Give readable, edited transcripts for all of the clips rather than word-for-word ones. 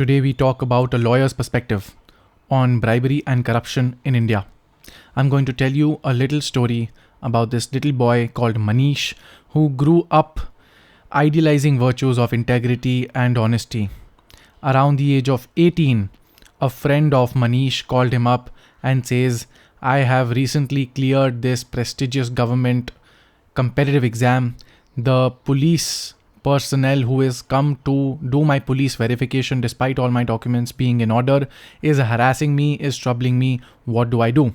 Today we talk about a lawyer's perspective on bribery and corruption in India. I'm going to tell you a little story about this little boy called Manish who grew up idealizing virtues of integrity and honesty. Around the age of 18, a friend of Manish called him up and says, I have recently cleared this prestigious government competitive exam. The police personnel who has come to do my police verification despite all my documents being in order is harassing me, is troubling me. What do I do?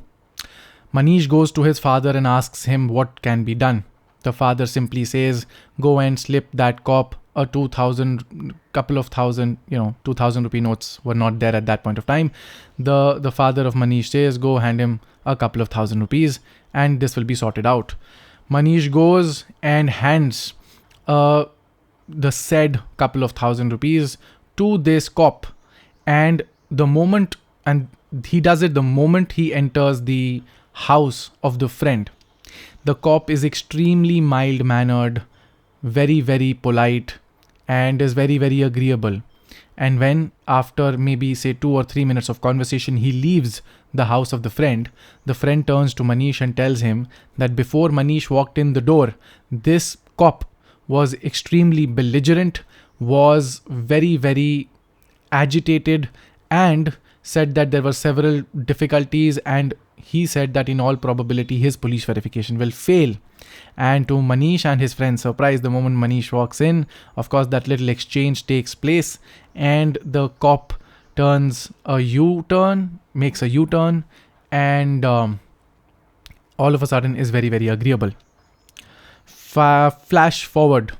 Manish goes to his father and asks him what can be done. The father simply says, go and slip that cop a 2,000, couple of thousand, 2,000 rupee notes were not there at that point of time. The father of Manish says, go hand him a couple of thousand rupees and this will be sorted out. Manish goes and hands the said couple of thousand rupees to this cop, and he does it the moment he enters the house of the friend. The cop is extremely mild mannered, very, very polite, and is very, very agreeable. And when after maybe say 2 or 3 minutes of conversation, he leaves the house of the friend turns to Manish and tells him that before Manish walked in the door, this cop was extremely belligerent, was very, very agitated, and said that there were several difficulties, and he said that in all probability his police verification will fail. And to Manish and his friend's surprise, the moment Manish walks in, of course that little exchange takes place and the cop makes a U-turn, and all of a sudden is very, very agreeable. Flash forward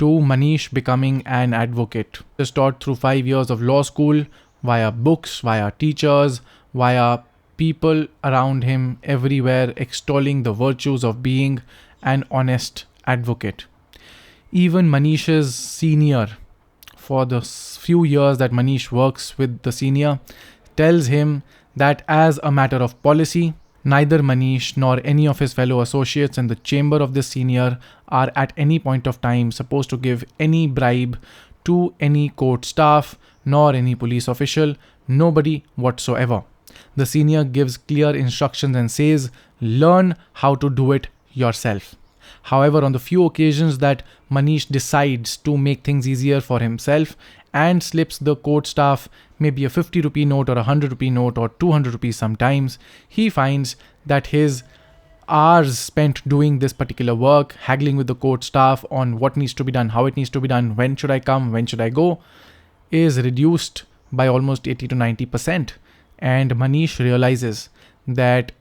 to Manish becoming an advocate. He was taught through 5 years of law school, via books, via teachers, via people around him everywhere extolling the virtues of being an honest advocate. Even Manish's senior, for the few years that Manish works with the senior, tells him that as a matter of policy, neither Manish nor any of his fellow associates in the chamber of this senior are at any point of time supposed to give any bribe to any court staff nor any police official, nobody whatsoever. The senior gives clear instructions and says, learn how to do it yourself. However, on the few occasions that Manish decides to make things easier for himself and slips the court staff maybe a 50 rupee note or a 100 rupee note or 200 rupees sometimes, he finds that his hours spent doing this particular work, haggling with the court staff on what needs to be done, how it needs to be done, when should I come, when should I go, is reduced by almost 80 to 90%. And Manish realizes that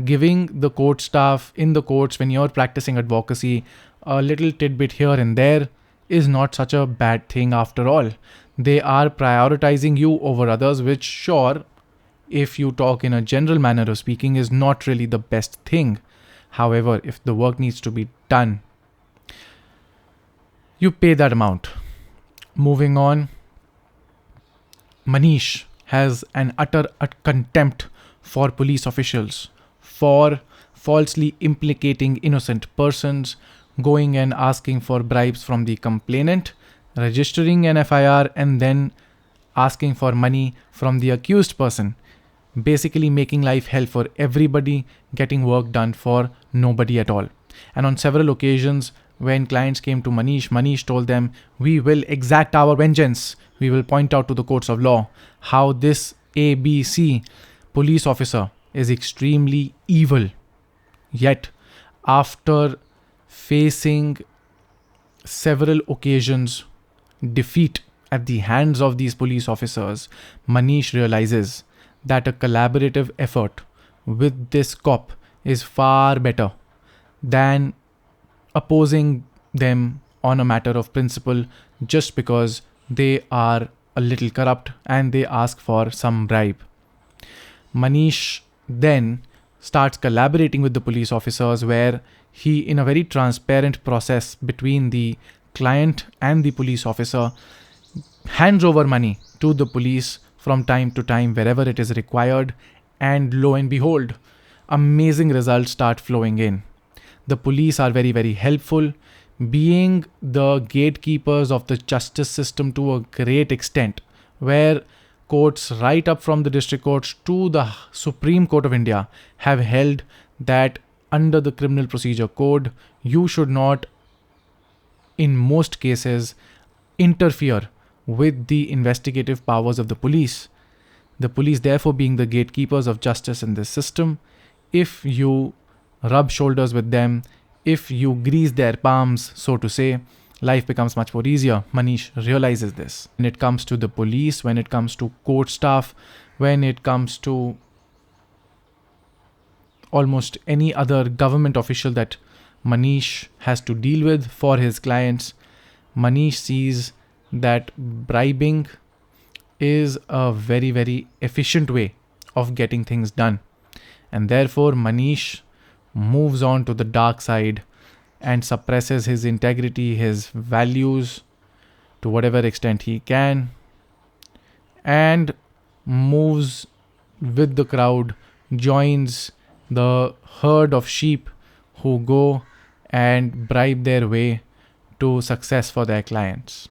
giving the court staff in the courts when you're practicing advocacy a little tidbit here and there is not such a bad thing after all. They are prioritizing you over others, which sure, if you talk in a general manner of speaking, is not really the best thing. However, if the work needs to be done, you pay that amount. Moving on, Manish has an utter contempt for police officials, for falsely implicating innocent persons, going and asking for bribes from the complainant, registering an FIR, and then asking for money from the accused person, basically making life hell for everybody, getting work done for nobody at all. And on several occasions, when clients came to Manish, Manish told them, we will exact our vengeance. We will point out to the courts of law how this ABC police officer is extremely evil. Yet, after facing several occasions defeat at the hands of these police officers, Manish realizes that a collaborative effort with this cop is far better than opposing them on a matter of principle just because they are a little corrupt and they ask for some bribe. Manish then starts collaborating with the police officers, where he, in a very transparent process between the client and the police officer, hands over money to the police from time to time wherever it is required, and lo and behold, amazing results start flowing in. The police are very, very helpful, being the gatekeepers of the justice system to a great extent. where courts right up from the district courts to the Supreme Court of India have held that under the Criminal Procedure Code, you should not, in most cases, interfere with the investigative powers of the police. The police, therefore, being the gatekeepers of justice in this system, if you rub shoulders with them, if you grease their palms, so to say, life becomes much more easier. Manish realizes this. When it comes to the police, when it comes to court staff, when it comes to almost any other government official that Manish has to deal with for his clients, Manish sees that bribing is a very, very efficient way of getting things done. And therefore, Manish moves on to the dark side and suppresses his integrity, his values to whatever extent he can, and moves with the crowd, joins the herd of sheep who go and bribe their way to success for their clients.